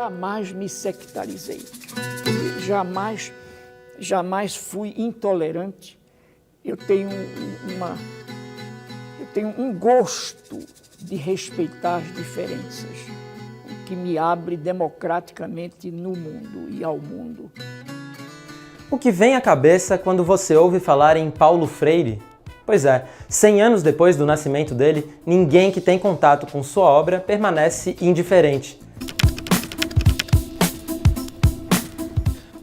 jamais me sectarizei, jamais fui intolerante. Eu tenho um gosto de respeitar as diferenças, o que me abre democraticamente no mundo e ao mundo. O que vem à cabeça quando você ouve falar em Paulo Freire? Pois é, 100 anos depois do nascimento dele, ninguém que tem contato com sua obra permanece indiferente.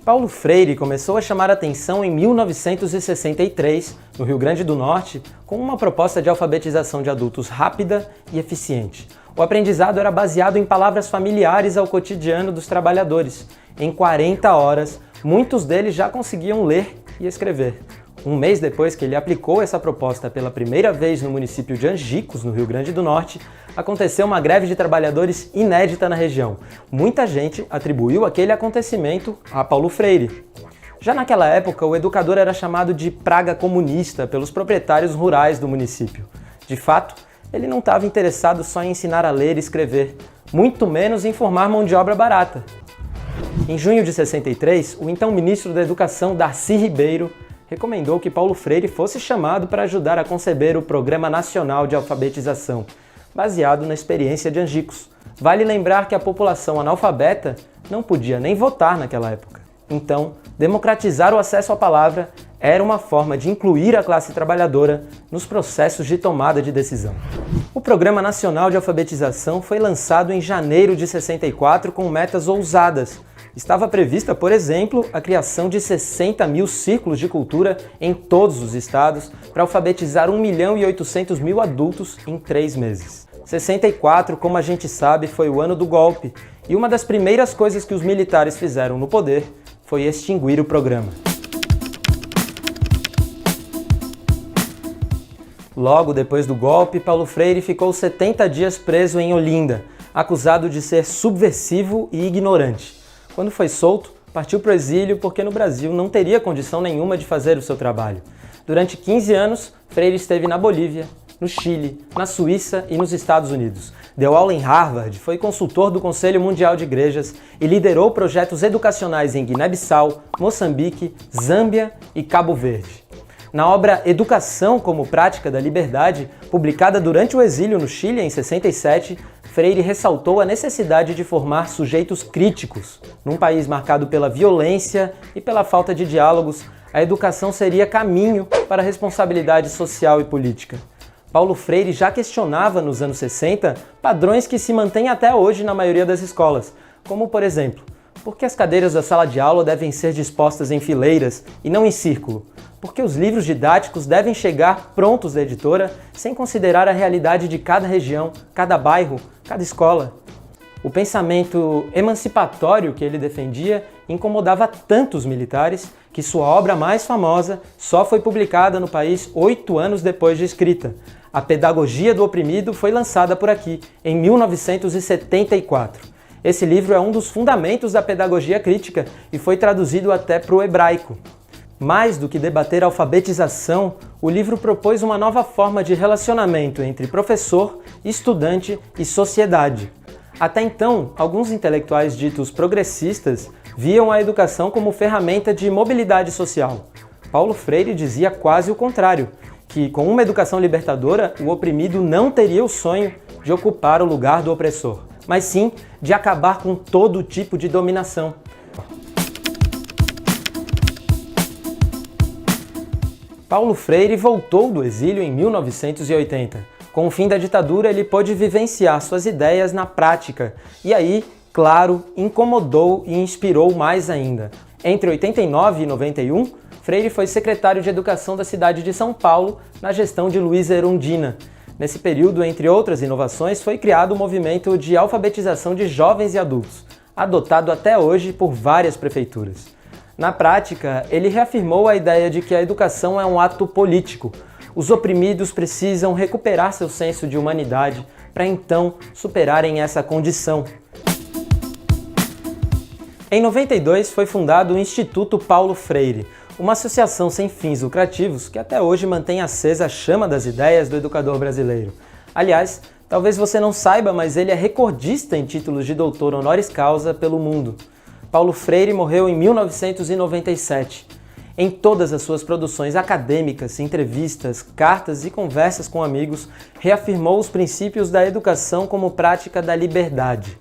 Paulo Freire começou a chamar atenção em 1963, no Rio Grande do Norte, com uma proposta de alfabetização de adultos rápida e eficiente. O aprendizado era baseado em palavras familiares ao cotidiano dos trabalhadores. Em 40 horas, muitos deles já conseguiam ler e escrever. Um mês depois que ele aplicou essa proposta pela primeira vez no município de Angicos, no Rio Grande do Norte, aconteceu uma greve de trabalhadores inédita na região. Muita gente atribuiu aquele acontecimento a Paulo Freire. Já naquela época, o educador era chamado de praga comunista pelos proprietários rurais do município. De fato, ele não estava interessado só em ensinar a ler e escrever, muito menos em formar mão de obra barata. Em junho de 63, o então ministro da Educação, Darcy Ribeiro, recomendou que Paulo Freire fosse chamado para ajudar a conceber o Programa Nacional de Alfabetização, baseado na experiência de Angicos. Vale lembrar que a população analfabeta não podia nem votar naquela época. Então, democratizar o acesso à palavra era uma forma de incluir a classe trabalhadora nos processos de tomada de decisão. O Programa Nacional de Alfabetização foi lançado em janeiro de 64 com metas ousadas. Estava prevista, por exemplo, a criação de 60 mil círculos de cultura em todos os estados para alfabetizar 1.800.000 adultos em 3 meses. 64, como a gente sabe, foi o ano do golpe, e uma das primeiras coisas que os militares fizeram no poder foi extinguir o programa. Logo depois do golpe, Paulo Freire ficou 70 dias preso em Olinda, acusado de ser subversivo e ignorante. Quando foi solto, partiu para o exílio porque no Brasil não teria condição nenhuma de fazer o seu trabalho. Durante 15 anos, Freire esteve na Bolívia, no Chile, na Suíça e nos Estados Unidos. Deu aula em Harvard, foi consultor do Conselho Mundial de Igrejas e liderou projetos educacionais em Guiné-Bissau, Moçambique, Zâmbia e Cabo Verde. Na obra Educação como Prática da Liberdade, publicada durante o exílio no Chile em 67, Freire ressaltou a necessidade de formar sujeitos críticos. Num país marcado pela violência e pela falta de diálogos, a educação seria caminho para a responsabilidade social e política. Paulo Freire já questionava nos anos 60 padrões que se mantêm até hoje na maioria das escolas, como, por exemplo, por que as cadeiras da sala de aula devem ser dispostas em fileiras e não em círculo? Por que os livros didáticos devem chegar prontos da editora sem considerar a realidade de cada região, cada bairro, cada escola? O pensamento emancipatório que ele defendia incomodava tanto os militares que sua obra mais famosa só foi publicada no país 8 anos depois de escrita. A Pedagogia do Oprimido foi lançada por aqui, em 1974. Esse livro é um dos fundamentos da pedagogia crítica e foi traduzido até para o hebraico. Mais do que debater alfabetização, o livro propôs uma nova forma de relacionamento entre professor, estudante e sociedade. Até então, alguns intelectuais ditos progressistas viam a educação como ferramenta de mobilidade social. Paulo Freire dizia quase o contrário, que com uma educação libertadora, o oprimido não teria o sonho de ocupar o lugar do opressor, mas sim de acabar com todo tipo de dominação. Paulo Freire voltou do exílio em 1980. Com o fim da ditadura, ele pôde vivenciar suas ideias na prática e aí, claro, incomodou e inspirou mais ainda. Entre 89 e 91, Freire foi secretário de Educação da cidade de São Paulo na gestão de Luiza Erundina. Nesse período, entre outras inovações, foi criado o movimento de alfabetização de jovens e adultos, adotado até hoje por várias prefeituras. Na prática, ele reafirmou a ideia de que a educação é um ato político. Os oprimidos precisam recuperar seu senso de humanidade para então superarem essa condição. Em 92 foi fundado o Instituto Paulo Freire, uma associação sem fins lucrativos que até hoje mantém acesa a chama das ideias do educador brasileiro. Aliás, Talvez você não saiba, mas ele é recordista em títulos de doutor honoris causa pelo mundo. Paulo Freire morreu em 1997. Em todas as suas produções acadêmicas, entrevistas, cartas e conversas com amigos, reafirmou os princípios da educação como prática da liberdade.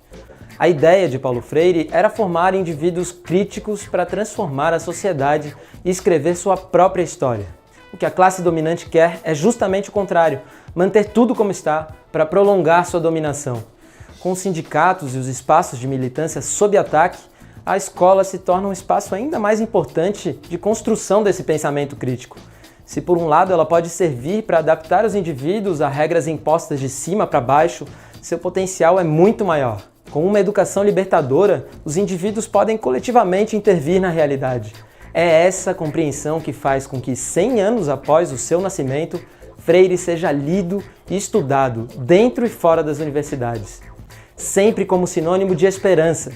A ideia de Paulo Freire era formar indivíduos críticos para transformar a sociedade e escrever sua própria história. O que a classe dominante quer é justamente o contrário, manter tudo como está para prolongar sua dominação. Com os sindicatos e os espaços de militância sob ataque, a escola se torna um espaço ainda mais importante de construção desse pensamento crítico. Se por um lado ela pode servir para adaptar os indivíduos a regras impostas de cima para baixo, seu potencial é muito maior. Com uma educação libertadora, os indivíduos podem coletivamente intervir na realidade. É essa compreensão que faz com que, 100 anos após o seu nascimento, Freire seja lido e estudado dentro e fora das universidades, sempre como sinônimo de esperança.